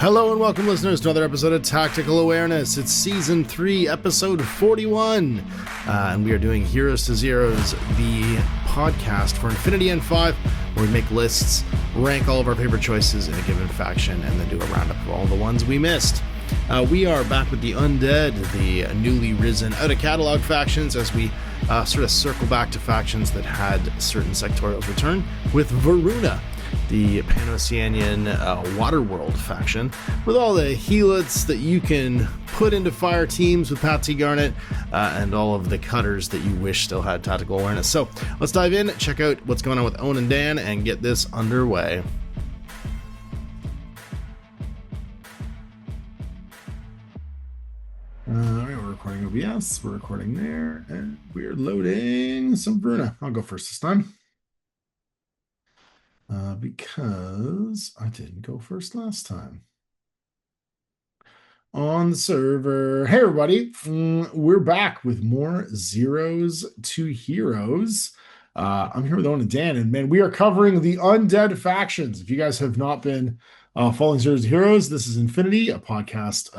Hello and welcome, listeners, to another episode of Tactical Awareness. It's Season 3, Episode 41, and we are doing Heroes to Zeros, the podcast for Infinity N5, where we make lists, rank all of our favorite choices in a given faction, and then do a roundup of all the ones we missed. We are back with the Undead, the newly risen out-of-catalog factions, as we sort of circle back to factions that had certain sectorials return, with Varuna, the Pan-Oceanian Waterworld faction, with all the helots that you can put into fire teams with Patsy Garnet, and all of the cutters that you wish still had tactical awareness. So let's dive in, check out what's going on with Owen and Dan, and get this underway. Alright, we're recording OBS, we're recording there, and we're loading some Varuna. I'll go first this time. Because I didn't go first last time. On the server. Hey everybody, we're back with more Zeros to Heroes. I'm here with Owen and Dan, and man, we are covering the Undead factions. If you guys have not been following Zeros to Heroes, this is Infinity, a podcast,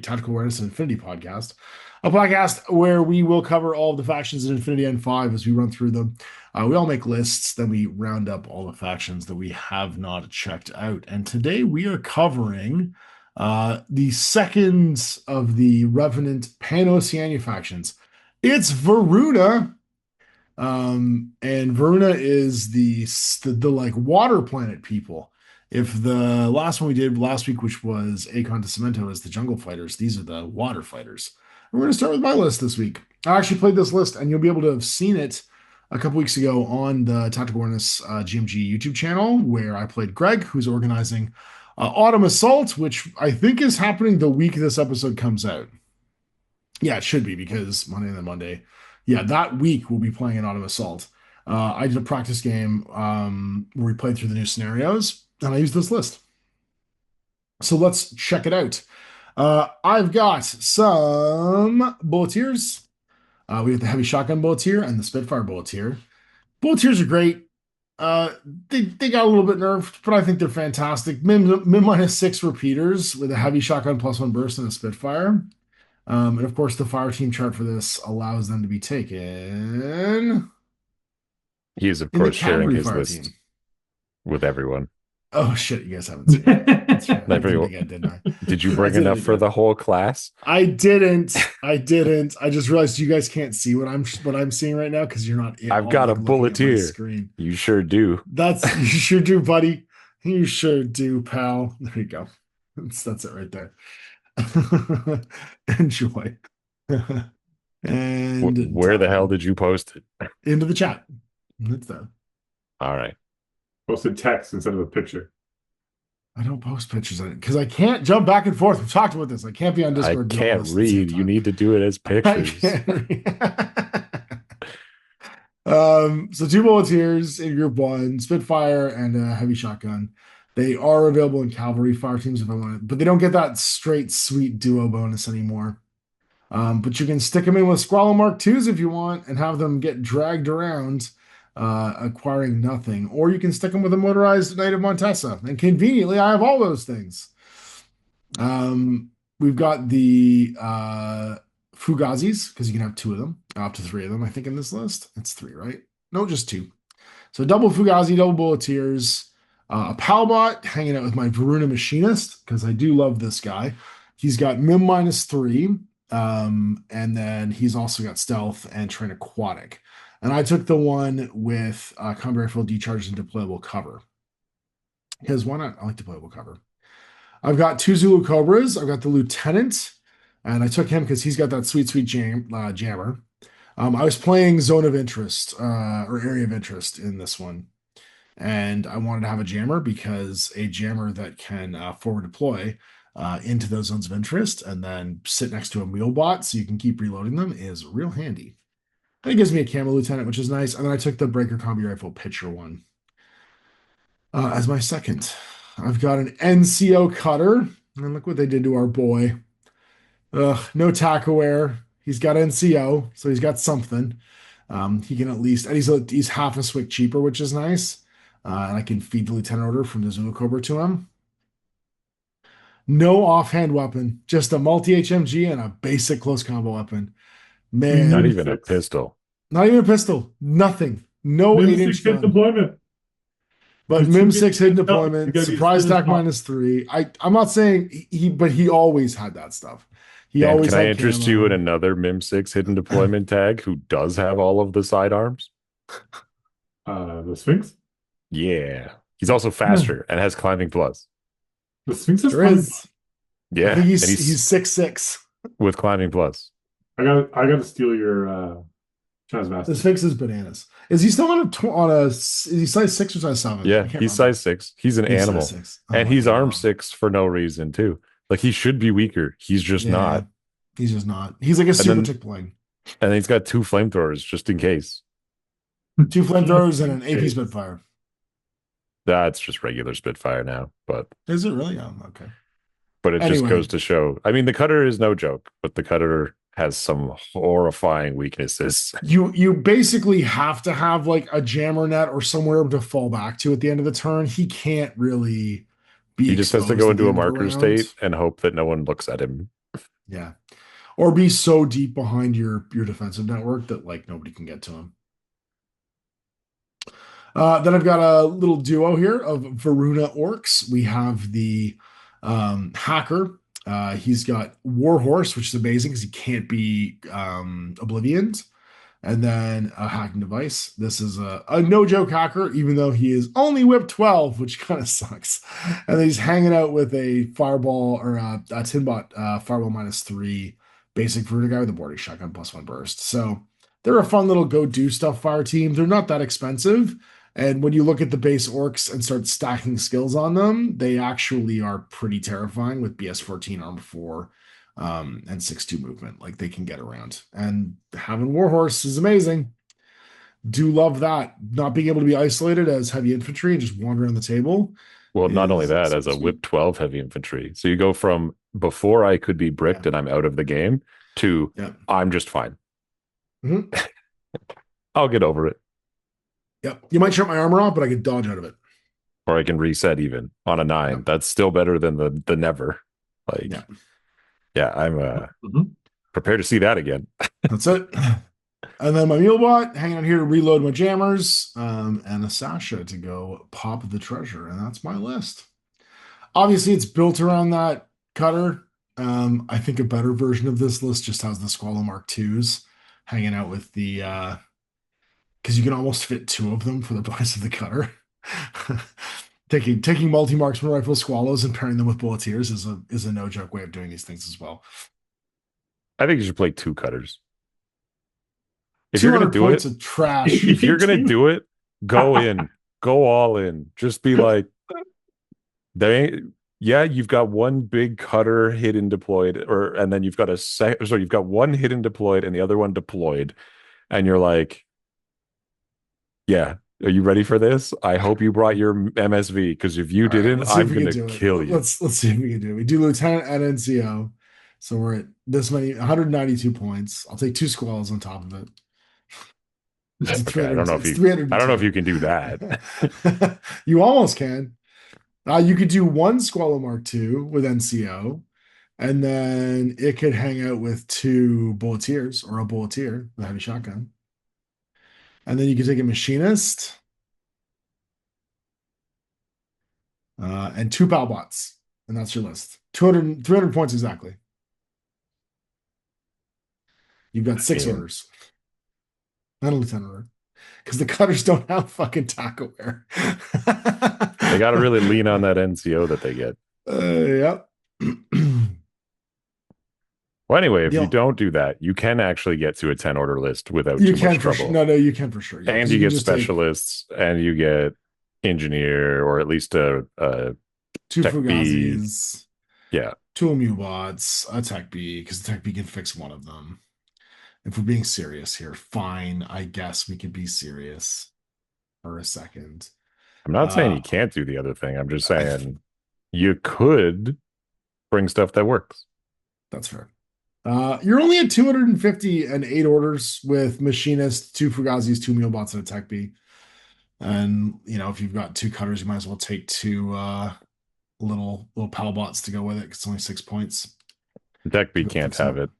Tactical Awareness and Infinity podcast. A podcast where we will cover all of the factions in Infinity N5 as we run through them. We all make lists, then we round up all the factions that we have not checked out. And today we are covering the second of the Revenant Pan-Oceania factions. It's Varuna. And Varuna is the like water planet people. If the last one we did last week, which was Akon de Cemento, is the jungle fighters, these are the water fighters. We're going to start with my list this week. I actually played this list, and you'll be able to have seen it a couple weeks ago on the Tactical Awareness GMG YouTube channel, where I played Greg, who's organizing Autumn Assault, which I think is happening the week this episode comes out. Yeah, it should be, because Monday and then Monday. Yeah, that week we'll be playing an Autumn Assault. I did a practice game where we played through the new scenarios, and I used this list. So let's check it out. I've got some Bulletiers. We have the Heavy Shotgun Bulletier and the Spitfire Bulletier. Bulletiers are great. They got a little bit nerfed, but I think they're fantastic. Min -6 repeaters with a Heavy Shotgun +1 burst and a Spitfire. And of course, the fire team chart for this allows them to be taken. He is, of course, sharing his list with everyone. Oh shit, you guys haven't seen it. That's right. Didn't I? Did you bring enough for the whole class? I didn't. I just realized you guys can't see what I'm seeing right now because you're not. I've got a Bulletier. Screen. You sure do. You sure do, buddy. You sure do, pal. There you go. That's it right there. Enjoy. And where the hell did you post it? Into the chat. It's there. All right. Posted text instead of a picture. I don't post pictures of it because I can't jump back and forth. We've talked about this. I can't be on Discord. I can't read. You need to do it as pictures. So 2 Bulletiers in group 1, Spitfire and a Heavy Shotgun. They are available in Cavalry fire teams if I want it, but they don't get that straight sweet duo bonus anymore. But you can stick them in with Squallow Mark 2s if you want and have them get dragged around, acquiring nothing, or you can stick them with a motorized Knight of Montesa, and conveniently I have all those things. We've got the Fugazis, because you can have 2 of them, up to 3 of them I think in this list. It's 3, right? No, just 2. So double Fugazi, double Bulletiers, a Palbot hanging out with my Varuna Machinist, because I do love this guy. He's got Mim -3, and then he's also got Stealth and Train Aquatic. And I took the one with combat rifle, decharge, and deployable cover. Because why not? I like deployable cover. I've got 2 Zulu Cobras. I've got the Lieutenant, and I took him because he's got that sweet jammer. I was playing Zone of Interest, or Area of Interest in this one. And I wanted to have a jammer because a jammer that can forward deploy into those zones of interest and then sit next to a mule bot so you can keep reloading them is real handy. And it gives me a camo lieutenant, which is nice. And then I took the breaker combi rifle pitcher one as my second. I've got an NCO cutter, and look what they did to our boy. No tack aware. He's got NCO, so he's got something. He can at least, and he's half a swick cheaper, which is nice. And I can feed the lieutenant order from the Zulu Cobra to him. No offhand weapon, just a multi-HMG and a basic close combo weapon. Not Mim Man, even a 6. pistol. not even a pistol, nothing. No Mim 6 8-inch hit gun. deployment. But There's two MIM ways 6 to hidden get stuff. You deployment, gotta be surprise as stack possible. -3. I'm not saying but he always had that stuff. He Dan, always can I had interest you in camo. another MIM6 hidden deployment tag who does have all of the sidearms? The Sphinx? Yeah. He's also Yeah. faster and has climbing plus. The Sphinx has Sure climbing. is. I Yeah. think And he's he's 6'6". with climbing plus. I gotta steal your The Transmaster. Sphinx is bananas. Is he still is he size 6 or size 7? I Yeah. can't He's remember. size 6. He's an He's size animal. 6. Oh And my he's arm God. 6 for no reason, too. Like he should be weaker. He's just Yeah. not. He's just not. He's like a And super then tick bling. and he's got 2 flamethrowers just in case. 2 flamethrowers Just and in an AP case. Spitfire. That's just regular Spitfire now. Is it really? Okay. But it just Anyway, goes to show. I mean, the cutter is no joke, but the cutter has some horrifying weaknesses. you basically have to have like a jammer net or somewhere to fall back to at the end of the turn. He can't really be He just has to exposed go at the into a end of a marker round. state and hope that no one looks at him. Yeah. Or be so deep behind your defensive network that like nobody can get to him. Then I've got a little duo here of Varuna Orcs. We have the hacker. He's got Warhorse, which is amazing because he can't be Oblivioned. And then a hacking device. This is a no joke hacker, even though he is only whip 12, which kind of sucks. And then he's hanging out with a fireball or a Tinbot fireball -3 basic Verta guy with a boarding shotgun +1 burst. So they're a fun little go do stuff fire team. They're not that expensive. And when you look at the base orcs and start stacking skills on them, they actually are pretty terrifying with BS 14 armor 4 and 6-2 movement. Like they can get around. And having Warhorse is amazing. Do love that. Not being able to be isolated as heavy infantry and just wander on the table Well, not only is that, so as a sweet. whip 12 heavy infantry. So you go from before I could be bricked Yeah. and I'm out of the game to Yep. I'm just fine. Mm-hmm. I'll get over it. Yep. You might shut my armor off, but I can dodge out of it. Or I can reset even on a 9. Yep. That's still better than the never. Like, Yep. yeah, I'm prepared to see that again. That's it. And then my Mulebot hanging out here to reload my jammers, and a Sasha to go pop the treasure. And that's my list. Obviously, it's built around that cutter. I think a better version of this list just has the Squallow Mark IIs hanging out with the because you can almost fit 2 of them for the price of the cutter. taking multi-marksman rifle Squallows and pairing them with Bulleteers is a no joke way of doing these things as well. I think you should play 2 cutters. If you're 200 gonna do points it, of trash. if you're gonna do it, go in, go all in. Just be like, you've got one big cutter hidden deployed, and then you've got you've got one hidden deployed and the other one deployed, and you're like, yeah, are you ready for this? I hope you brought your MSV, because if you didn't, Let's see if I'm we can gonna do it. kill you. Let's see if we can do it. We do Lieutenant at NCO. So we're at this many 192 points. I'll take 2 squalls on top of it. Okay, I don't know if you 302. I don't know if you can do that. You almost can. You could do 1 Squallow Mark II with NCO, and then it could hang out with 2 Bulleteers or a Bulleteer with a heavy shotgun. And then you could take a Machinist and 2 Palbots. And that's your list. 300 points exactly. You've got 6 orders. Not a lieutenant order. Because the cutters don't have fucking taco wear. They got to really lean on that NCO that they get. Yep. Well, anyway, if you don't do that, you can actually get to a 10 order list without you too can much for trouble. No, you can for sure. Yeah, and you get specialists, and you get engineer, or at least a 2 tech Fugazis. B. Yeah. 2 Amubots, a Tech B, because the Tech B can fix one of them. If we're being serious here, fine. I guess we could be serious for a second. I'm not saying you can't do the other thing. I'm just saying you could bring stuff that works. That's fair. You're only at 250 and 8 orders with Machinist, 2 Fugazis, 2 Mulebots, and a Tech B. And, if you've got 2 cutters, you might as well take 2 little PAL bots to go with it. It's only 6 points. The tech to bee go can't fix it have up. it.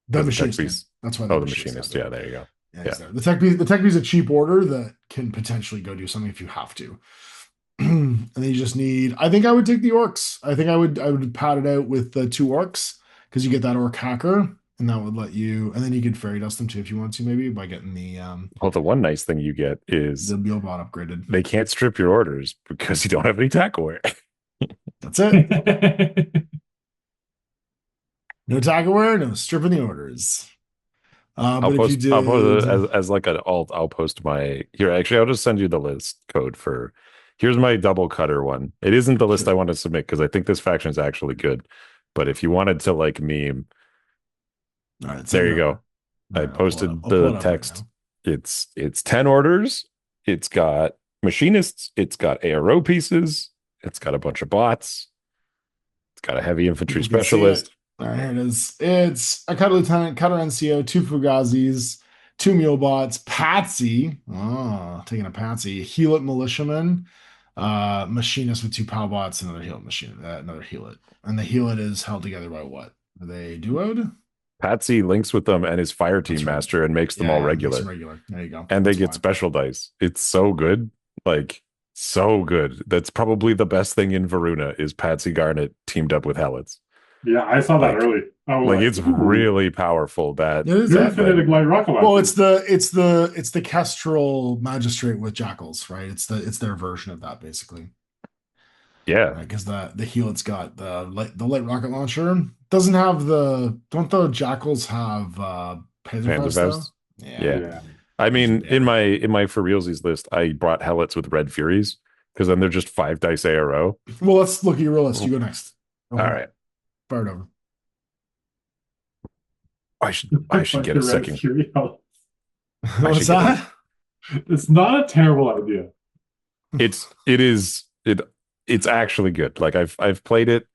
The Does the machinist tech can. bees? That's why Oh, the machinist. Yeah, there you go. Yeah, Yeah. he's there. The tech bee is a cheap order that can potentially go do something if you have to. And then you just need. I think I would take the orcs. I think I would pad it out with the 2 orcs because you get that orc hacker, and that would let you. And then you could fairy dust them too if you want to, maybe by getting Well, the one nice thing you get is the Beelbot upgraded. they can't strip your orders because you don't have any tackle aware. That's it. No tackle aware, no stripping the orders. But if you did, I'll post as like an alt, I'll post my here. Actually, I'll just send you the list code for here's my double cutter one. It isn't the list I want to submit because I think this faction is actually good. But if you wanted to like meme, all right, there you go. I posted the text. It's 10 orders. It's got machinists, it's got ARO pieces, it's got a bunch of bots, it's got a heavy infantry specialist. All right, here it is. It's a cutter lieutenant, cutter NCO, 2 Fugazis, 2 mule bots, Patsy. Oh, taking a Patsy, Heal-It militiaman, machinist with 2 POW bots, another Heal-It machine, another Heal-It. And the Heal-It is held together by what? Are they duoed? Patsy links with them and is fire team master and makes them all regular. There you go. And they get special dice. It's so good. Like, so good. That's probably the best thing in Varuna is Patsy Garnet teamed up with Helots. Yeah, I saw that early. Like it's really powerful. That light rocket launcher. Well, it's the Kestrel magistrate with jackals, right? It's their version of that, basically. Yeah, because the Heal-It's got the light rocket launcher. Don't the jackals have Panzerfaust? Yeah. I mean, in my for realsies list, I brought Helots with red furies because then they're just 5 dice ARO. Well, let's look at your real list. You go next. Okay. All right. Fire it over. I should get a second. What's that? It's not a terrible idea. It's actually good. Like I've played it.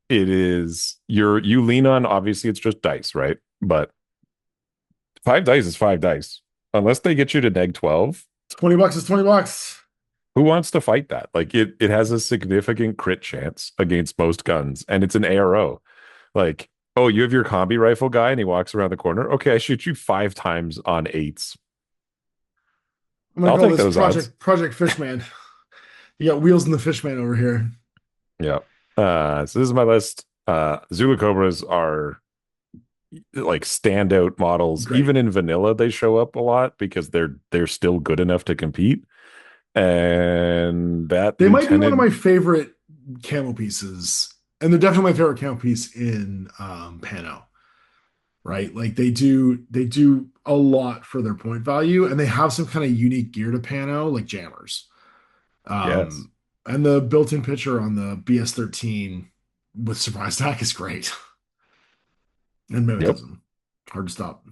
It is you lean on, obviously it's just dice, right? But 5 dice is 5 dice. Unless they get you to neg 12. $20 is $20. Who wants to fight that? Like it has a significant crit chance against most guns, and it's an ARO. Like, oh, you have your combi rifle guy and he walks around the corner. Okay, I shoot you 5 times on 8s. I'll take those odds. Project Fishman. You got wheels in the Fishman over here. Yeah. So this is my list. Zulu Cobras are like standout models. Great. Even in vanilla, they show up a lot because they're still good enough to compete. And that they might be one of my favorite camo pieces, and they're definitely my favorite camo piece in Pano. Right, like they do a lot for their point value, and they have some kind of unique gear to Pano, like jammers. Yes. And the built-in pitcher on the BS13 with surprise attack is great. And mimetism. Hard to stop.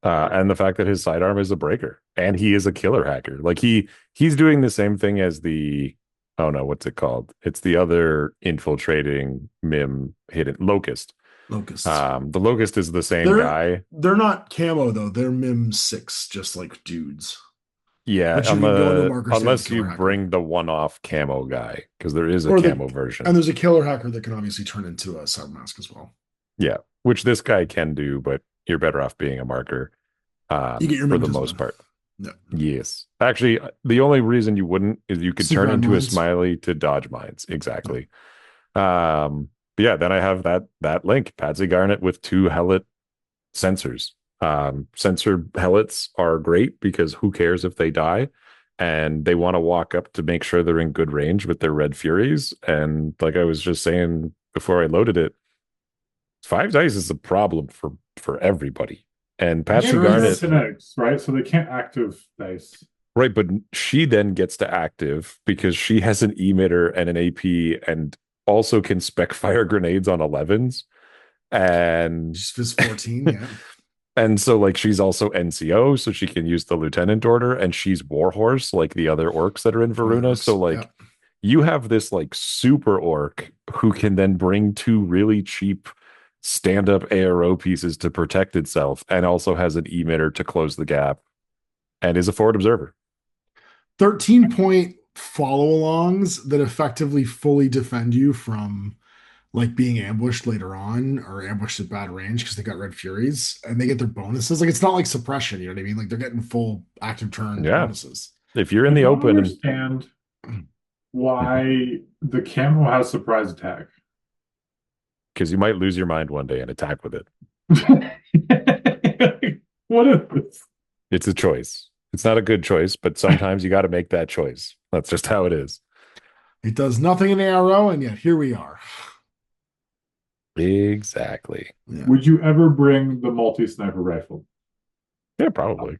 And the fact that his sidearm is a breaker and he is a killer hacker. Like he's doing the same thing as the, oh no, what's it called? It's the other infiltrating mim hidden Locust. The Locust is the same guy. They're not camo though. They're mim 6, just like dudes. Yeah, unless you bring the one-off camo guy, because there is a camo version. And there's a killer hacker that can obviously turn into a submask as well. Yeah, which this guy can do, but you're better off being a marker you get your for the most part. No. Yes. Actually, the only reason you wouldn't is you could turn into a smiley to dodge mines. Exactly. But yeah, then I have that link, Patsy Garnet with 2 Helot sensors. Sensor Helots are great because who cares if they die, and they want to walk up to make sure they're in good range with their red furies. And like I was just saying before I loaded it, 5 dice is a problem for everybody. And Patsy Garnet, right? So they can't active dice, right? But she then gets to active because she has an emitter and an AP, and also can spec fire grenades on 11s, and she's 14, yeah. And so, like, she's also NCO, so she can use the lieutenant order, and she's Warhorse, like the other orcs that are in Varuna. So, like, you have this, like, super orc who can then bring 2 really cheap stand-up ARO pieces to protect itself, and also has an emitter to close the gap, and is a forward observer. 13 point follow-alongs that effectively fully defend you from like being ambushed later on or ambushed at bad range because they got Red Furies and they get their bonuses. Like it's not like suppression, you know what I mean? Like they're getting full active turn Yeah. bonuses. If you're in I the don't open, understand why the camo has surprise attack. because you might lose your mind one day and attack with it. What is this? It's a choice. It's not a good choice, but sometimes you got to make that choice. That's just how it is. It does nothing in ARO, and yet here we are. Exactly. Yeah. Would you ever bring the multi-sniper rifle? Yeah, probably.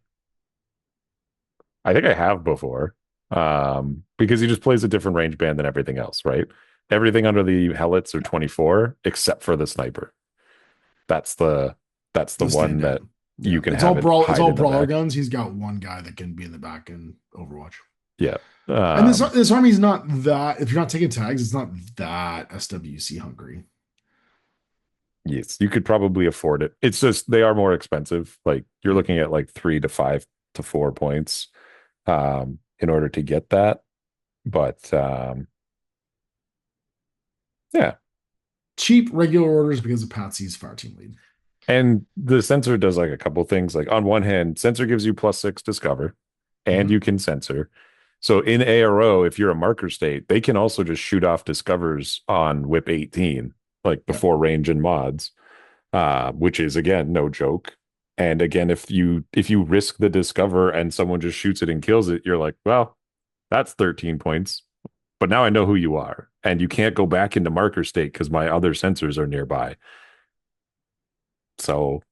I think I have before. Because he just plays a different range band than everything else, right? Everything under the helots are 24, except for the sniper. That's the one that you can it's have all brawl. It's hide all in the brawler back. guns. He's got one guy that can be in the back in Overwatch. Yeah. And this army's not that. If you're not taking tags, it's not that SWC hungry. Yes, you could probably afford it. It's just they are more expensive. Like you're looking at like 3 to 5 to 4 points in order to get that. But yeah. Cheap regular orders because of Patsy's fire team lead. And the sensor does like a couple things. Like on one hand, sensor gives you +6 discover, and you can censor. So in ARO, if you're a marker state, they can also just shoot off discovers on whip 18, like before range and mods, which is again no joke. And again, if you risk the discover and someone just shoots it and kills it, you're like, well, that's 13 points. But now I know who you are, and you can't go back into marker state because my other sensors are nearby. So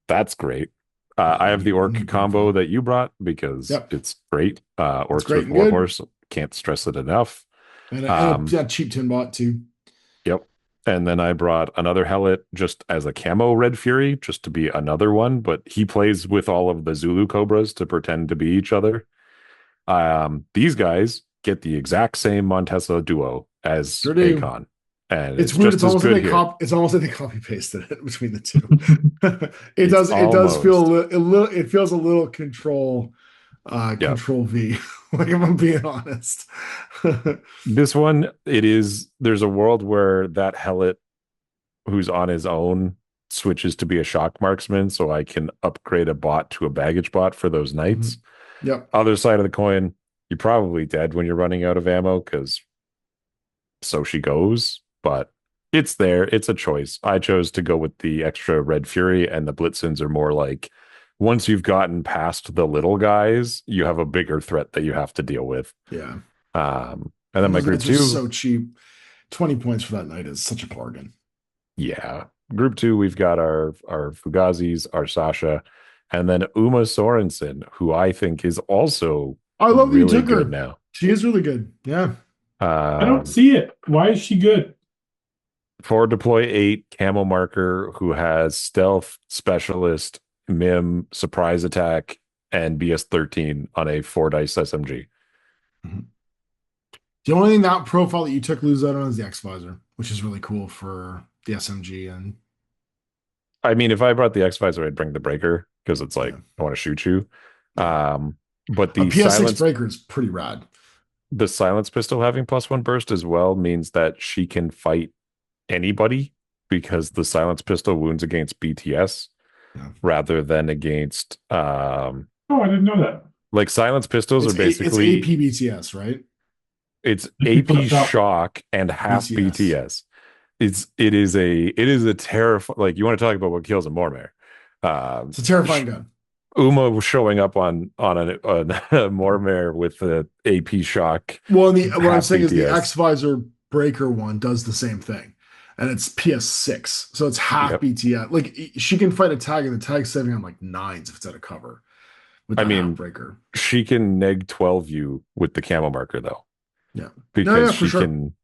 that's great. I have the orc combo that you brought because it's great. Orcs with Warhorse, can't stress it enough. And a cheap tin bot too. Yep. And then I brought another Helot just as a camo Red Fury, just to be another one, but he plays with all of the Zulu Cobras to pretend to be each other. These guys get the exact same Montesa duo as Akon. And it's weird. It's almost like they copy pasted it between the two. It does feel a little. It feels a little control V. Like if I'm being honest. This one, there's a world where that Helot who's on his own switches to be a shock marksman, so I can upgrade a bot to a baggage bot for those knights. Yep. Other side of the coin, you're probably dead when you're running out of ammo because so she goes. But it's there. It's a choice. I chose to go with the extra Red Fury, and the Blitzens are more like once you've gotten past the little guys, you have a bigger threat that you have to deal with. Yeah. And then my group 2, so cheap. 20 points for that night is such a bargain. Yeah. Group 2, we've got our Fugazis, our Sasha, and then Uma Sorensen, who I think is also really good now. She is really good. Yeah. I don't see it. Why is she good? For deploy 8 camo marker who has stealth, specialist, mim, surprise attack, and BS 13 on a 4 dice SMG. The only thing that profile that you took lose out on is the X visor, which is really cool for the SMG. And I mean, if I brought the X visor, I'd bring the breaker because it's like I want to shoot you. But the PS6 breaker is pretty rad. The silence pistol having +1 burst as well means that she can fight anybody because the silence pistol wounds against BTS rather than against I didn't know that. Like silence pistols are basically it's AP BTS, right? It's AP shock and half BTS. It is a terrifying, like you want to talk about what kills a Mormare. It's a terrifying gun. Uma showing up on a Mormare with the AP shock. Well, what I'm saying is the X visor breaker one does the same thing, and it's PS6, so it's half BTS. Like she can fight a tag, and the tag's saving on like 9s if it's out of cover. With the breaker, she can neg 12 you with the camo marker though. Yeah, because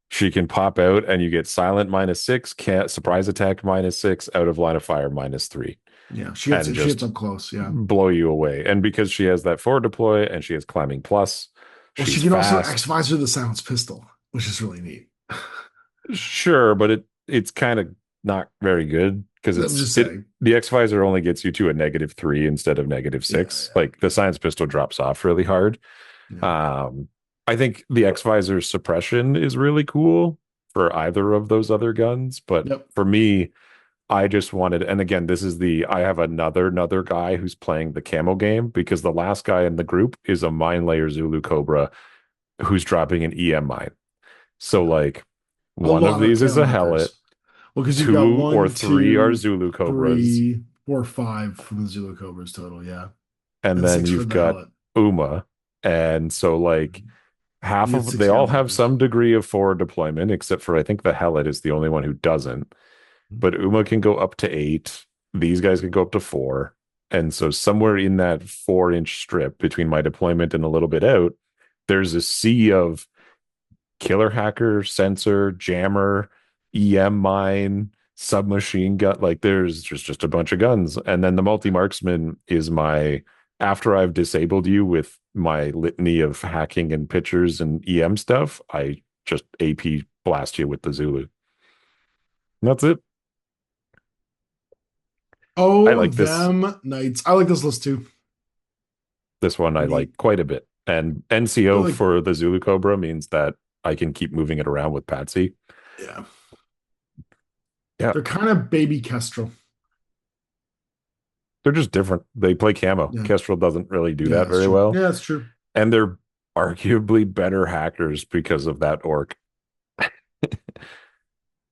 she can pop out, and you get silent -6, surprise attack -6, out of line of fire -3. Yeah, she gets up close. Yeah, blow you away. And because she has that forward deploy and she has climbing plus, she can also X visor the silence pistol, which is really neat. Sure, but it's kind of not very good because the X visor only gets you to a -3 instead of -6. Like the silence pistol drops off really hard. I think the X-Visor suppression is really cool for either of those other guns, but Yep. for me, I just wanted, and again, this is I have another guy who's playing the camo game because the last guy in the group is a mine layer Zulu Cobra who's dropping an EM mine. So like A one of lot of these is camo a Hellet, markers. Well, because you've got two or one, three are two, Zulu Cobras, 3, 4, 5 from the Zulu Cobras total, yeah. and And then 6 for you've the got Hellet. Uma. And so like You get 6 they camo all have markers. some degree of forward deployment, except for I think the Hellet is the only one who doesn't. But Uma can go up to 8. These guys can go up to 4. And so somewhere in that 4-inch strip between my deployment and a little bit out, there's a sea of killer hacker, sensor, jammer, EM mine, submachine gun. Like there's just a bunch of guns. And then the multi-marksman is my, after I've disabled you with my litany of hacking and pictures and EM stuff, I just AP blast you with the Zulu. And that's it. I Oh, like this. them Knights. I like this list too. This one I Neat. like quite a bit. And I NCO like, for the Zulu Cobra means that I can keep moving it around with Patsy. yeah. Yeah. They're kind of baby Kestrel. They're just different. They play camo. Yeah. Kestrel doesn't really do Yeah, that that's very true. well. Yeah, that's true. And they're arguably better hackers because of that orc.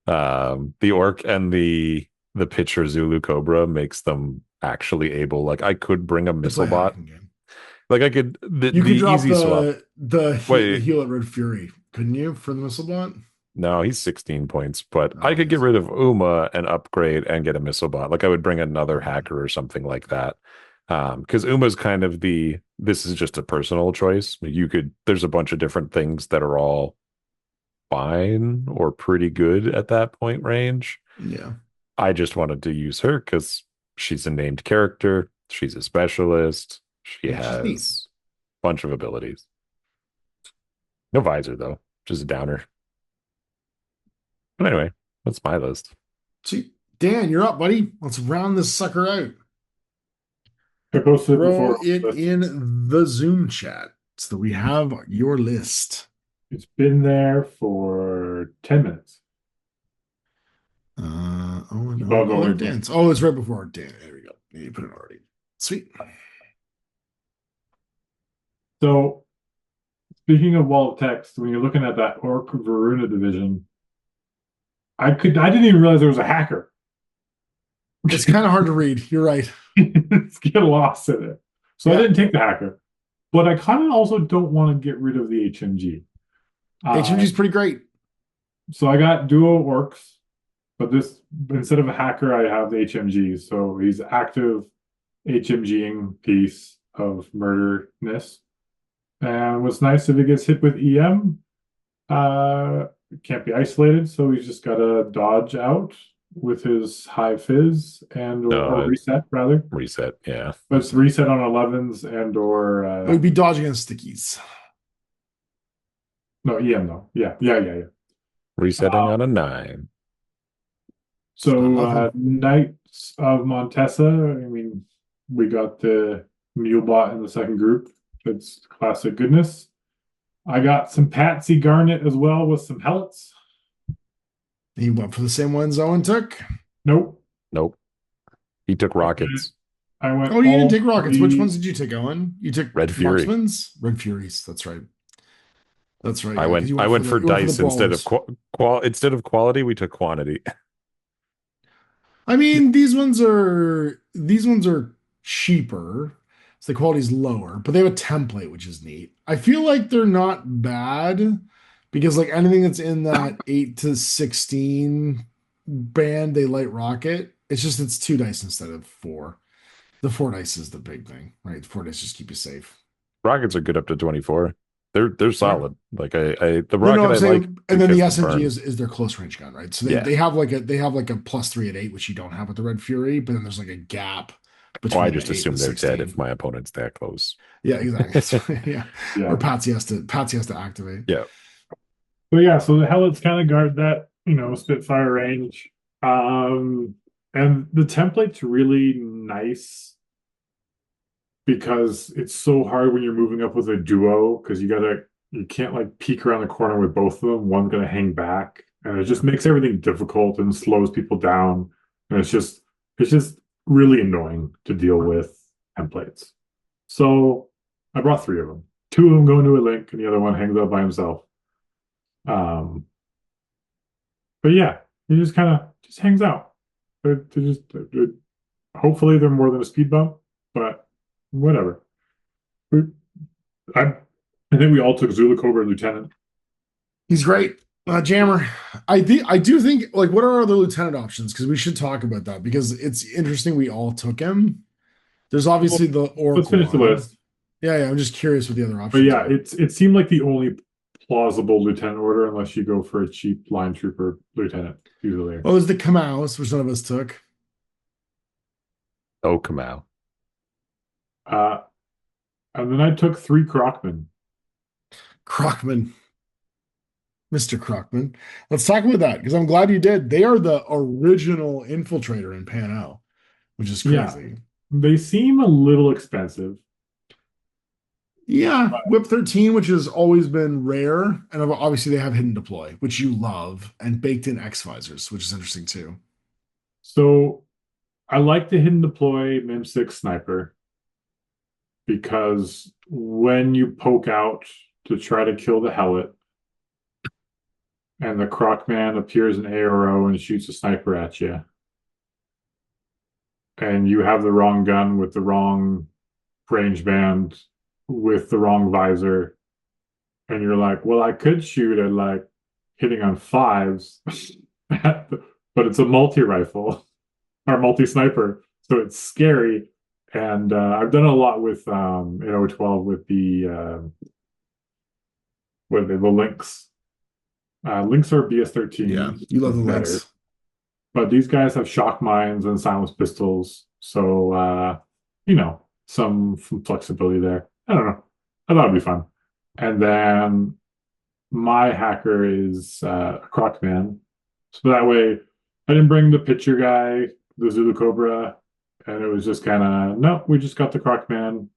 The orc and the pitcher Zulu Cobra makes them actually able. Like I could bring a They play missile a bot. hacking game. Like I could You the could drop easy swap. the Wait, heal at Red Fury, couldn't you, for the missile bot? no, he's 16 points, but Oh, I could get yes. rid of Uma and upgrade and get a missile bot. Like I would bring another hacker or something like that. Because Uma's kind of this is just a personal choice. There's a bunch of different things that are all fine or pretty good at that point range. Yeah. I just wanted to use her because she's a named character. She's a specialist. She Which is neat. has a bunch of abilities. No visor though, just a downer. But anyway, that's my list. See, Dan, you're up, buddy. Let's round this sucker out. I posted it Throw before. it in the Zoom chat so that we have your list. It's been there for 10 minutes. There Dan's. Oh, it's right before Dan. There we go. You put it already. Sweet. So, speaking of wall of text, when you're looking at that Orc Varuna division, I didn't even realize there was a hacker. It's kind of hard to read. You're right. Let's get lost in it. So Yeah. I didn't take the hacker, but I kind of also don't want to get rid of the HMG. HMG is pretty great. So I got duo orcs, but this instead of a hacker, I have the HMG. So he's active HMGing piece of murderness. And what's nice if he gets hit with EM, can't be isolated, so he's just got to dodge out with his high fizz or reset rather. Reset, yeah. But it's reset on 11s and or It would be dodging on stickies. no EM though. Yeah. Resetting on a 9. So Knights of Montesa, I mean, we got the Mulebot in the second group. It's classic goodness. I got some Patsy Garnet as well with some Helots. He went for the same ones Owen took. Nope. He took rockets. I went. Oh, you didn't take rockets. Which ones did you take, Owen? You took Red Fury. Marksmans? Red Furies. That's right. That's right. I went for dice instead of instead of quality. We took quantity. I mean, these ones are cheaper, so the quality's lower, but they have a template, which is neat. I feel like they're not bad because like anything that's in that 8 to 16 band, they light rocket. It's just it's 2 dice instead of 4. The 4 dice is the big thing, right? 4 dice just keep you safe. Rockets are good up to 24. They're solid. Like the rocket No, I like. and then the SMG is their close range gun, right? So Yeah. they have like a +3 at 8, which you don't have with the Red Fury, but then there's like a gap between. I just the 8 assume and they're 16. dead if my opponent's that close. Yeah, exactly. yeah. Yeah. Or Patsy has to activate. Yeah. So yeah, so the Helots kind of guard that, Spitfire range. And the template's really nice because it's so hard when you're moving up with a duo because you gotta, you can't like peek around the corner with both of them. One's gonna hang back, and it just makes everything difficult and slows people down. And it's just really annoying to deal with templates. So I brought three of them. Two of them go into a link, and the other one hangs out by himself. Um, but yeah, he just kind of just hangs out. Hopefully they're more than a speed bump, but whatever. I I think we all took Zulu Cobra Lieutenant. He's great. Jammer. I do think, like, what are our other lieutenant options? Because we should talk about that because it's interesting we all took him. There's obviously the Oracle. Let's finish the list. Yeah, I'm just curious what the other options But yeah, are. it seemed like the only plausible lieutenant order, unless you go for a cheap line trooper lieutenant, usually. What was the Kamaus, which none of us took? Oh, Kamau. And then I took three Crockman. Crockman. Mr. Crockman. Let's talk about that because I'm glad you did. They are the original infiltrator in Pano, which is crazy. Yeah. They seem a little expensive. Yeah, Whip 13, which has always been rare, and obviously they have hidden deploy, which you love, and baked in X visors, which is interesting too. So I like the hidden deploy MIM6 sniper because when you poke out to try to kill the helot, and the Crocman appears in ARO and shoots a sniper at you, and you have the wrong gun with the wrong range band with the wrong visor, and you're like, well, I could shoot at like hitting on fives, but it's a multi-rifle or multi-sniper, so it's scary. And I've done a lot with in O12 with the links. Links are BS13. Yeah, you love the links. But these guys have shock mines and silenced pistols, so some flexibility there. I don't know. I thought it'd be fun. And then my hacker is a Crocman. So that way I didn't bring the pitcher guy, the Zulu Cobra, and it was just kind of, no, we just got the Crocman.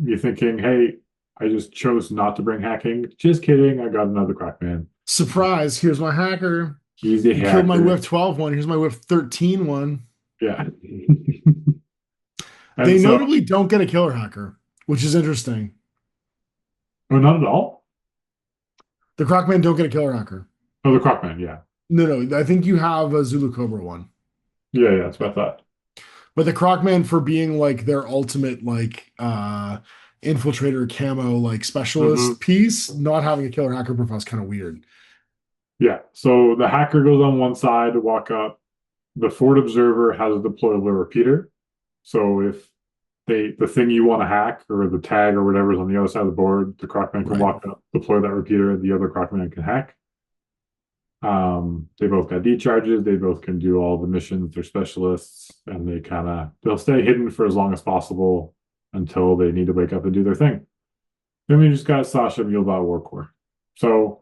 You're thinking, hey, I just chose not to bring hacking. Just kidding. I got another Crocman. Surprise. Here's my hacker. He's a hacker. Killed my Whip 12 one. Here's my Whip 13 one. Yeah. They notably don't get a killer hacker, which is interesting. Oh, not at all? The Crocman don't get a killer hacker. Oh, the Crocman, yeah. No. I think you have a Zulu Cobra one. Yeah, that's what I thought. But the Crocman, for being like their ultimate like infiltrator camo like specialist piece, not having a killer hacker profile is kind of weird. Yeah, so the hacker goes on one side to walk up. The forward observer has a deployable repeater. So if the thing you want to hack or the tag or whatever is on the other side of the board, the Crocman can walk up, deploy that repeater, the other Crocman can hack. They both got D charges, they both can do all the missions, they're specialists, and they'll stay hidden for as long as possible until they need to wake up and do their thing. Then we just got Sasha Mulebot Warcore. So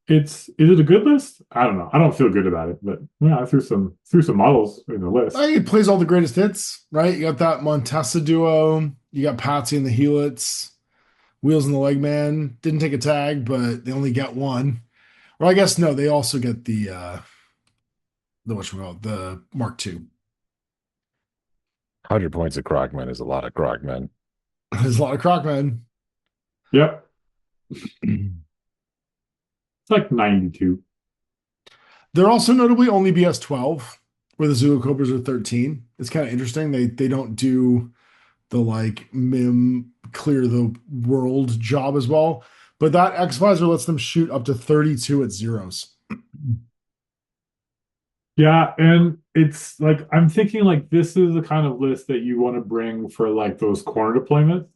is it a good list? I don't know. I don't feel good about it, but yeah, I threw some models in the list. It plays all the greatest hits, right? You got that Montesa duo, you got Patsy and the Helix, Wheels and the Legman. Didn't take a tag, but they only get one. Or I guess no, they also get the whatchamacallit, the Mark II. 100 points of Crocman is a lot of Crocman. There's a lot of Crocman. Yep. It's like 92. They're also notably only BS 12, where the Zulu Cobras are 13. It's kind of interesting. They don't do the like MIM clear the world job as well. But that X visor lets them shoot up to 32 at zeros. Yeah, and it's like I'm thinking like this is the kind of list that you want to bring for like those corner deployments.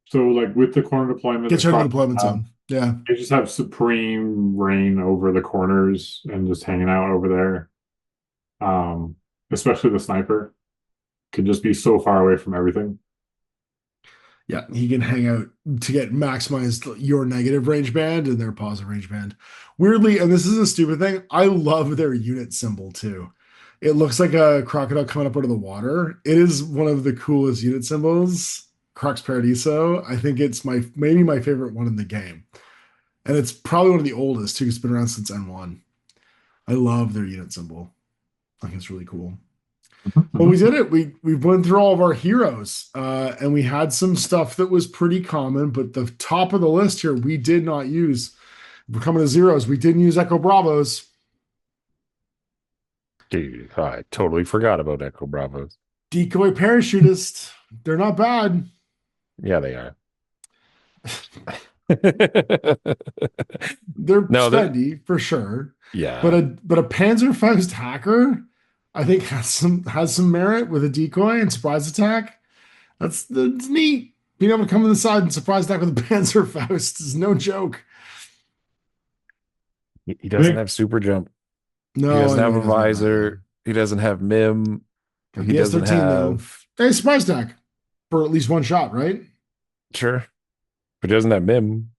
So like with the corner deployment, get your deployment zone. Yeah, you just have supreme reign over the corners and just hanging out over there. Especially the sniper can just be so far away from everything. Yeah, he can hang out to get maximized your negative range band and their positive range band. Weirdly, and this is a stupid thing, I love their unit symbol too. It looks like a crocodile coming up out of the water. It is one of the coolest unit symbols. Crux Paradiso. I think it's maybe my favorite one in the game. And it's probably one of the oldest too, 'cause it's been around since N1. I love their unit symbol. I think it's really cool. Well, we did it. We went through all of our heroes, and we had some stuff that was pretty common, but the top of the list here we did not use. We're coming to zeros. We didn't use Echo Bravos. Dude, I totally forgot about Echo Bravos. Decoy Parachutist. They're not bad. Yeah, they are. They're No, spendy for sure. yeah. But a Panzerfaust hacker, I think has some merit with a decoy and surprise attack. That's neat. Being able to come to the side and surprise attack with a Panzerfaust is no joke. He doesn't have super jump. No, he doesn't have a he doesn't visor. He doesn't have mim. He doesn't have. Hey, surprise attack for at least one shot, right? Sure, but he doesn't have mim.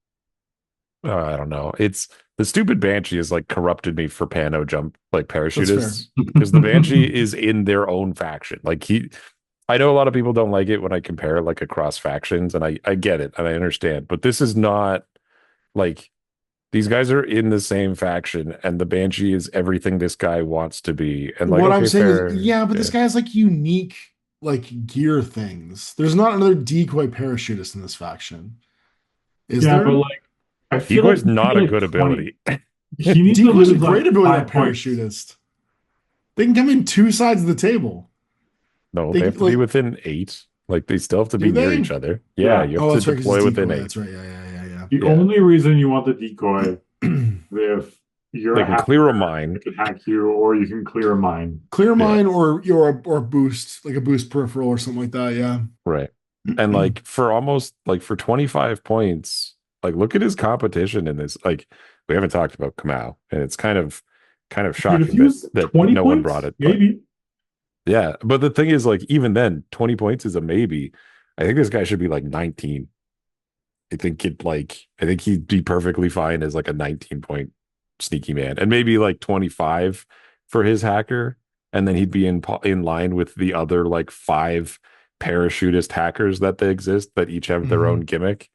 I don't know. It's the stupid Banshee has like corrupted me for Pano jump like parachutists because the Banshee is in their own faction. Like I know a lot of people don't like it when I compare it like across factions, and I get it and I understand, but this is not like these guys are in the same faction, and the Banshee is everything this guy wants to be. And like what I'm saying is, but this guy has like unique like gear things. There's not another decoy parachutist in this faction. Is there? But like I feel Decoy's like not a good ability. He needs Decoy's to a great ability at parachutist. They can come in two sides of the table. No, they have to be within 8. Like they still have to be near each other. Yeah, you have to deploy within 8. That's right. Yeah. The only reason you want the decoy if you're they can clear a mine, they can hack you, or you can clear a mine. Clear a mine, or boost, like a boost peripheral or something like that. Yeah. Right. And like for 25 points, like look at his competition in this. Like we haven't talked about Kamau, and it's kind of shocking that no one brought it. Maybe. Yeah, but the thing is, like, even then, 20 points is a maybe. I think this guy should be like 19. I think he'd be perfectly fine as like a 19-point sneaky man, and maybe like 25 for his hacker, and then he'd be in line with the other like 5 parachutist hackers that they exist that each have their own gimmick.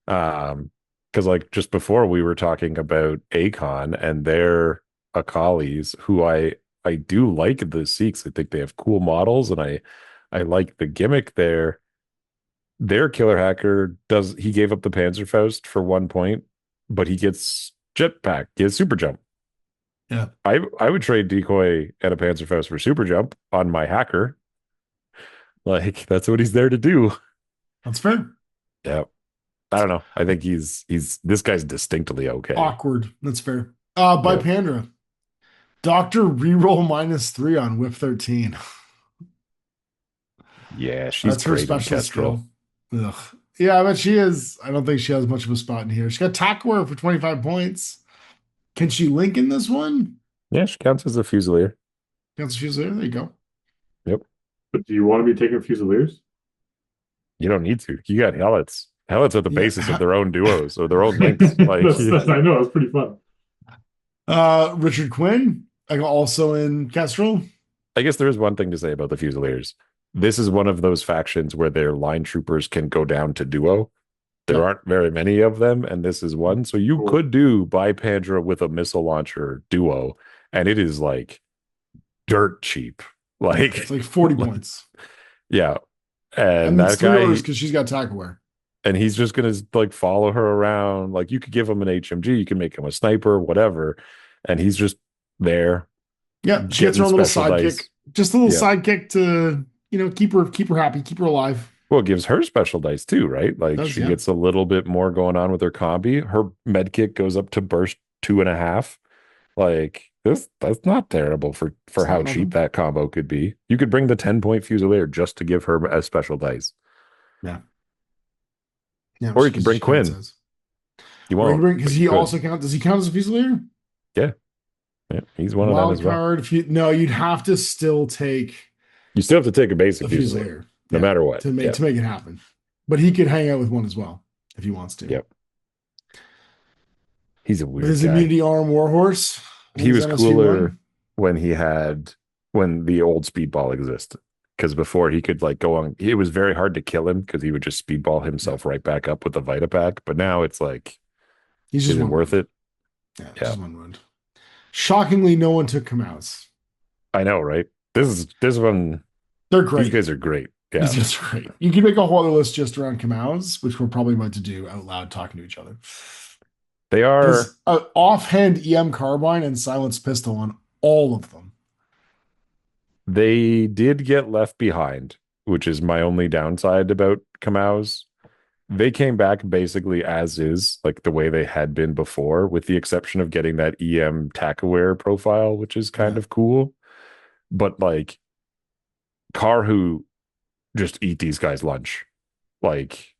Because like just before we were talking about Akon and their Akalis, who I do like the Sikhs. I think they have cool models, and I like the gimmick there. Their killer hacker he gave up the Panzerfaust for 1 point, but he gets jetpack, he has super jump. Yeah. I would trade decoy and a Panzerfaust for super jump on my hacker. Like that's what he's there to do. That's fair. Yeah. I don't know. I think this guy's distinctly okay. Awkward. That's fair. By Pandra. Doctor reroll -3 on whip 13. Yeah, she's That's her special skill. Ugh. Yeah, but she is. I don't think she has much of a spot in here. She got Tackwear for 25 points. Can she link in this one? Yeah, she counts as a Fusilier. Counts as a Fusilier. There you go. Yep. But do you want to be taking Fusiliers? You don't need to. You got Helots. Helots are the basis of their own duos or their own links. Like I know, it's pretty fun. Richard Quinn, also in Kestrel. I guess there is one thing to say about the Fusiliers. This is one of those factions where their line troopers can go down to duo. There aren't very many of them, and this is one. So you could do by Pandra with a missile launcher duo, and it is like dirt cheap. Like it's like 40 points. Yeah. And that guy, because she's got Tackwear. And he's just gonna like follow her around. Like you could give him an HMG, you can make him a sniper, whatever, and he's just there. Yeah, she gets her own little sidekick, just a little sidekick to keep her happy, keep her alive. Well, it gives her special dice too, right? Like she gets a little bit more going on with her combi. Her med kit goes up to burst 2.5. Like that's not terrible for how cheap that combo could be. You could bring the 10-point Fusilier just to give her a special dice. Yeah. Or you could bring Quinn. You won't. Because he also count. Does he count as a Fusilier? Yeah. Yeah, he's one of them as well. Wild card. You'd have to still take. You still have to take a basic Fusilier, no matter what, to make it happen. But he could hang out with one as well if he wants to. Yep. He's a weird his guy. Immunity Arm Warhorse. He was cooler when the old Speedball existed. because before he could like go on, it was very hard to kill him because he would just speedball himself right back up with the Vita Pack. But now it's like, He's is just it one worth wound. it? Yeah, Yeah, just one wound. Shockingly, no one took Kamau's. I know, right? This one, They're these great. guys are great. These Yeah, guys are great. You can make a whole other list just around Kamau's, which we're probably about to do out loud talking to each other. they are. There's an offhand EM carbine and silenced pistol on all of them. They did get left behind, which is my only downside about Kamau's. They came back basically as is, like the way they had been before, with the exception of getting that EM tack-aware profile, which is kind of cool. But like Karhu just eat these guys lunch. Like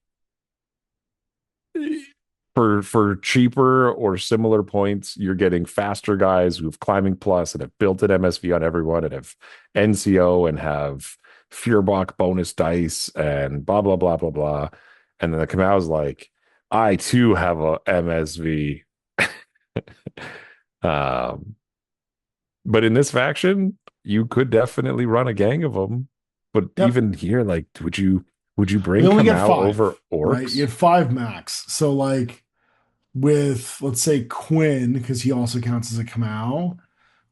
for cheaper or similar points, you're getting faster guys who have climbing plus and have built an MSV on everyone and have NCO and have Fuhrbach bonus dice and blah blah blah blah blah. And then the Kamau's like, I too have a MSV. um, but in this faction, you could definitely run a gang of them. But Yep. even here, like, would you bring We only get Kamau 5 over right? Orcs? You get 5 max. So like with let's say Quinn, because he also counts as a Kamau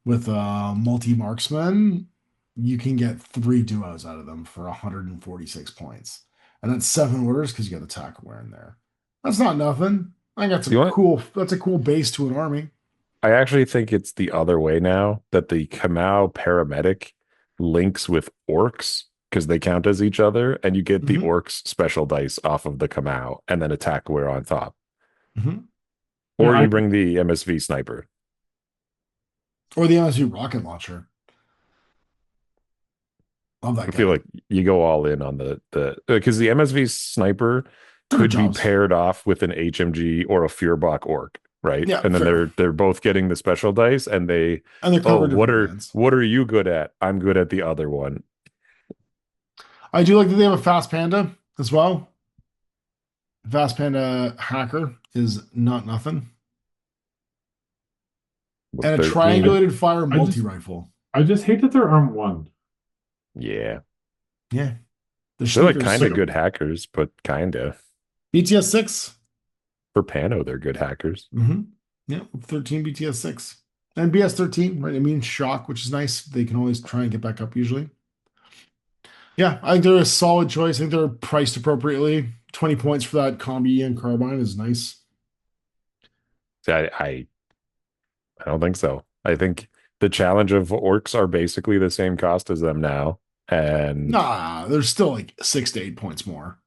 with a multi-marksman, you can get 3 duos out of them for 146 points. And that's 7 orders because you got attack aware in there. That's not nothing. I think You know what? that's a cool base to an army. I actually think it's the other way now that the Kamau paramedic links with orcs because they count as each other, and you get the Mhm. orcs special dice off of the Kamau and then attack aware on top. Mhm. Or Yeah, you bring the MSV sniper. Or the MSU rocket launcher. Love that I guy. feel like you go all in on the because the MSV sniper Different could be jobs. paired off with an HMG or a Fuhrbach orc, right? Yeah, And then fair. they're both getting the special dice, and they And they're covered what different are bands. you good at? I'm good at the other one. I do like that they have a fast panda as well. Fast panda hacker is not nothing. With And a 13. triangulated fire I just- multi-rifle. I just hate that they're arm 1. Yeah. Yeah. The They're like sneakers. kind of good hackers, but kind of. BTS 6. For Pano, they're good hackers. Mm-hmm. Yeah, 13 BTS 6. And BS 13, right? I mean, shock, which is nice. They can always try and get back up usually. Yeah, I think they're a solid choice. I think they're priced appropriately. 20 points for that combi and carbine is nice. I don't think so. I think the challenge of orcs are basically the same cost as them now. And Nah, there's still like 6 to 8 points more.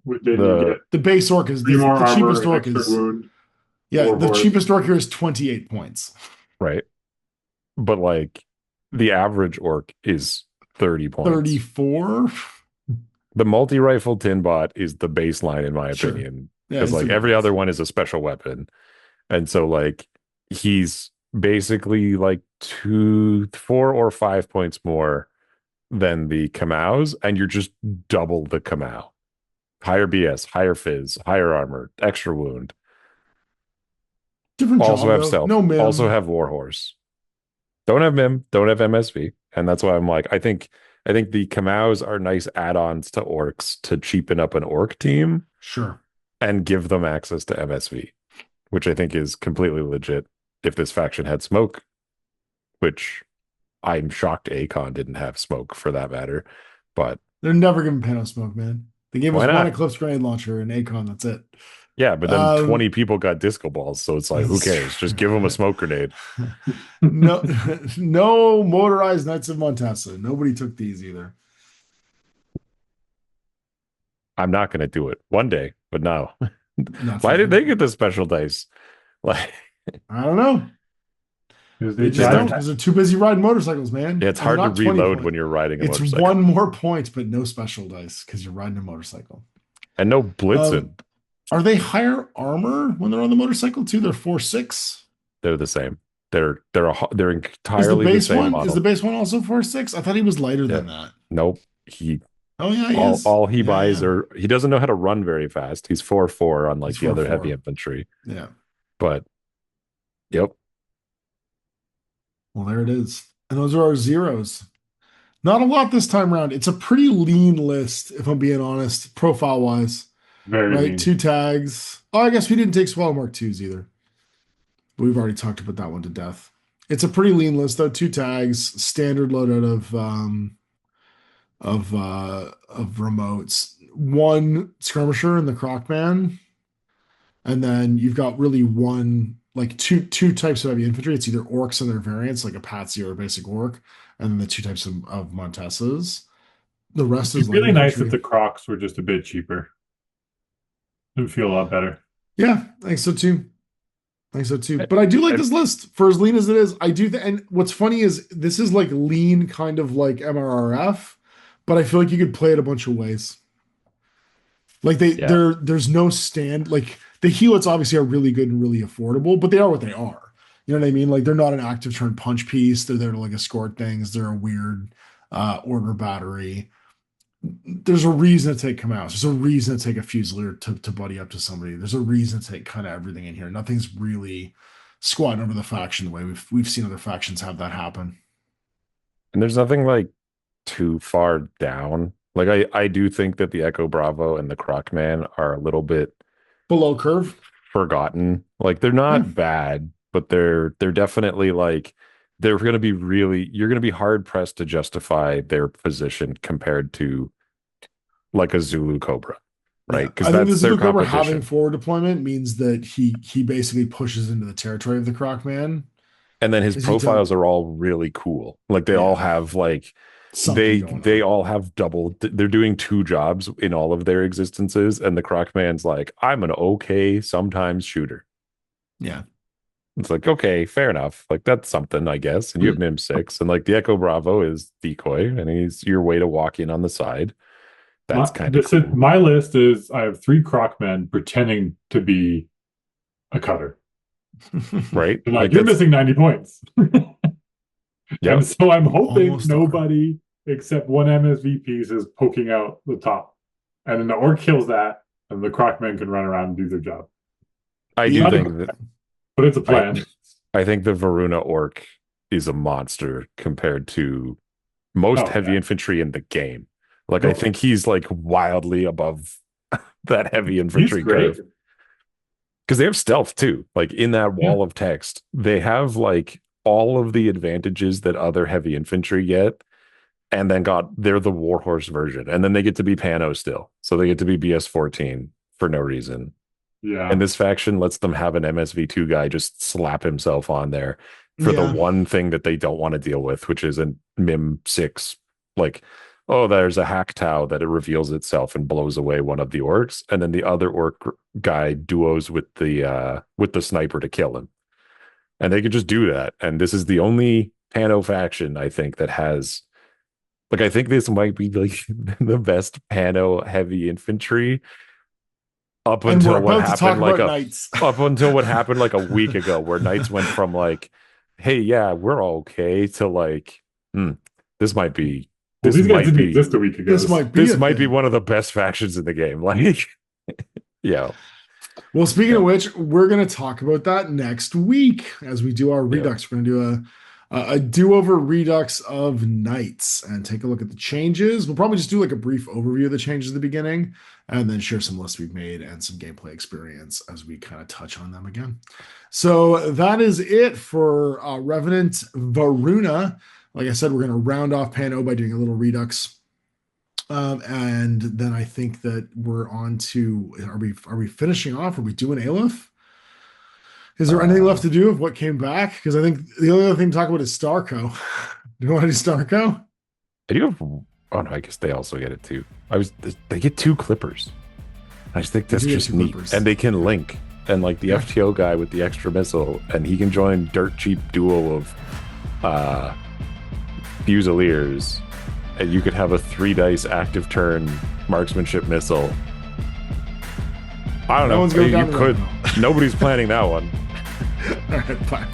Then you the get The base orc is 3 more the armor, cheapest an orc extra is wound. yeah, the Warhorse. cheapest orc here is 28 points. right. But like the average orc is 30 points. 34. The multi-rifle tin bot is the baseline in my Sure. opinion. Yeah, Because it's like 30 every points. other one is a special weapon. And so like he's basically like 4 or 5 points more than the Kamau's, and you're just double the Kamau. Higher BS, higher fizz, higher armor, extra wound. Different Also job, have though. stealth. No mim. Also have Warhorse. Don't have Mim. Don't have MSV. And that's why I'm like, I think the Kamau's are nice add-ons to orcs to cheapen up an orc team Sure. and give them access to MSV, which I think is completely legit if this faction had smoke, which I'm shocked Akon didn't have smoke for that matter. But They're never giving Pano smoke, man. They gave Why us not? one Eclipse grenade launcher and Akon. That's it. yeah, but then 20 people got disco balls, so it's like, who cares? Just give them a smoke grenade. No, no motorized Knights of Montesa. Nobody took these either. I'm not going to do it one day, but no. Not Why for did me. they get the special dice? Like, I don't know. Because They they just don't drive because they're too busy riding motorcycles, man. it's They're hard to not 20 reload points. when you're riding a It's motorcycle. 1 more point, but no special dice because you're riding a motorcycle. And no blitzing. Are they higher armor when they're on the motorcycle too? They're 4.6. They're the same. They're Is the entirely the base same one? model. Is the base one also 4.6? I thought he was lighter than that. Nope. He Oh yeah, he is. all he Yeah, buys yeah. are he doesn't know how to run very fast. He's 4-4 on like He's the other 4-4. heavy infantry. Yeah. But yep. Well, there it is. And those are our zeros. Not a lot this time around. It's a pretty lean list, if I'm being honest, profile wise. Very Right? lean. 2 tags. Oh, I guess we didn't take Swallow Mark 2s either. We've already talked about that one to death. It's a pretty lean list though. 2 tags, standard loadout of remotes. 1 skirmisher in the Crocman, and then you've got really two types of heavy infantry. It's either orcs and their variants, like a Patsy or a basic orc, and then the 2 types of Montesas. The rest It'd is be really light nice if infantry. the Crocs were just a bit cheaper. It would feel a lot better. Yeah, I think so too. But I do like this list for as lean as it is. I do, and what's funny is this is like lean, kind of like MRRF, but I feel like you could play it a bunch of ways. Like there's no stand. Like the helots obviously are really good and really affordable, but they are what they are. You know what I mean? Like they're not an active turn punch piece. They're there to like escort things. They're a weird order battery. There's a reason to take Kamau. There's a reason to take a Fusilier to buddy up to somebody. There's a reason to take kind of everything in here. Nothing's really squatting over the faction the way we've seen other factions have that happen. And there's nothing like too far down. Like I do think that the Echo Bravo and the Crocman are a little bit Below curve. forgotten. Like they're not bad, but they're definitely like they're going to be you're going to be hard pressed to justify their position compared to like a Zulu Cobra, right? Because I think the that's their Zulu Cobra competition. having forward deployment means that he basically pushes into the territory of the Crocman. And then his profiles are all really cool. Like they all have like they all have they're doing 2 jobs in all of their existences, and the Crocman's like, I'm an okay sometimes shooter. Yeah. It's like, okay, fair enough. Like that's something, I guess. And you have NIM 6, and like the Echo Bravo is decoy, and he's your way to walk in on the side. That's kind of cool. My list is I have 3 Crocmen pretending to be a cutter. Right? Like you're missing 90 points. Yeah. And so I'm hoping nobody except 1 MSV piece is poking out the top. And then the orc kills that, and the Crocmen can run around and do their job. I do think that, but it's a plan. I think the Varuna orc is a monster compared to most heavy infantry in the game. Like I think he's like wildly above that heavy infantry curve. Because they have stealth too. Like in that wall of text, they have like all of the advantages that other heavy infantry get, and then they're the Warhorse version, and then they get to be Pano still, so they get to be BS-14 for no reason. Yeah, and this faction lets them have an MSV2 guy just slap himself on there for the one thing that they don't want to deal with, which is a MIM 6. Like, oh, there's a hack Tau that it reveals itself and blows away one of the orcs, and then the other orc guy duos with the sniper to kill him, and they could just do that. And this is the only Pano faction I think that has, like, I think this might be like the best Pano heavy infantry up until what happened like a week ago, where Knights went from like, hey, yeah, we're okay, to like, this might be. These guys didn't exist a week ago. This might be one of the best factions in the game. Like, yeah. Well, speaking of which, we're going to talk about that next week as we do our Redux. We're going to do a do-over Redux of Knights and take a look at the changes. We'll probably just do like a brief overview of the changes at the beginning, and then share some lists we've made and some gameplay experience as we kind of touch on them again. So that is it for Revenant Varuna. Like I said, we're going to round off Pano by doing a little Redux. And then I think that we're on to, are we finishing off? Are we doing Aleph? Is there anything left to do of what came back? Because I think the only other thing to talk about is Starco. Do you want to do Starco? I do have, oh no, I guess they also get it too. They get 2 clippers. I just think that's just neat. And they can link. And like the FTO guy with the extra missile, and he can join dirt cheap duo of Fusiliers, and you could have a 3 dice active turn marksmanship missile. I don't know. You could. Nobody's planning that one. All right, bye.